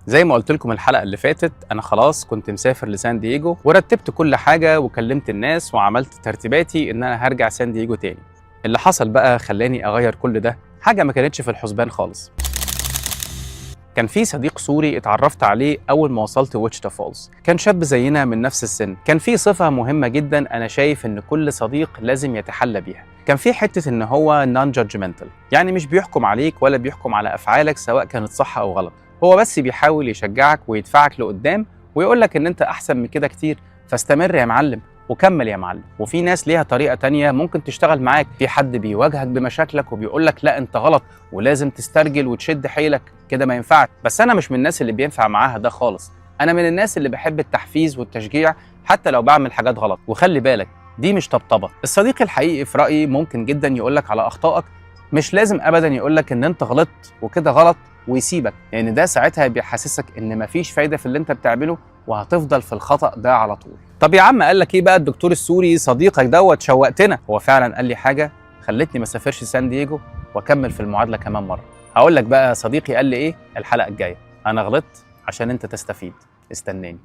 زي ما قلت لكم الحلقه اللي فاتت، انا خلاص كنت مسافر لسان دييجو ورتبت كل حاجه وكلمت الناس وعملت ترتيباتي ان انا هرجع سان دييجو تاني. اللي حصل بقى خلاني اغير كل ده، حاجه ما كانتش في الحسبان خالص. كان في صديق سوري اتعرفت عليه اول ما وصلت ويتشتا فولز، كان شاب زينا من نفس السن. كان في صفه مهمه جدا انا شايف ان كل صديق لازم يتحلى بيها، كان في حته ان هو نون جادجمنتال، يعني مش بيحكم عليك ولا بيحكم على افعالك سواء كانت صح او غلط، هو بس بيحاول يشجعك ويدفعك لقدام ويقول لك ان انت احسن من كده كتير، فاستمر يا معلم وكمل يا معلم. وفي ناس ليها طريقه تانية ممكن تشتغل معاك، في حد بيواجهك بمشاكلك وبيقول لك لا انت غلط ولازم تسترجل وتشد حيلك، كده ما ينفعش. بس انا مش من الناس اللي بينفع معاها ده خالص، انا من الناس اللي بحب التحفيز والتشجيع حتى لو بعمل حاجات غلط. وخلي بالك دي مش طبطبه، الصديق الحقيقي في رايي ممكن جدا يقول لك على اخطائك، مش لازم ابدا يقول لك ان انت غلطت وكده غلط ويسيبك، لان ده ساعتها بيحسسك ان مفيش فايده في اللي انت بتعمله وهتفضل في الخطأ ده على طول. طب يا عم قال لك ايه بقى الدكتور السوري صديقك دوت؟ شوقتنا. هو فعلا قال لي حاجه خلتني ما اسافرش سان دييجو واكمل في المعادله كمان مره. هقول لك بقى صديقي قال لي ايه الحلقه الجايه. انا غلطت عشان انت تستفيد، استناني.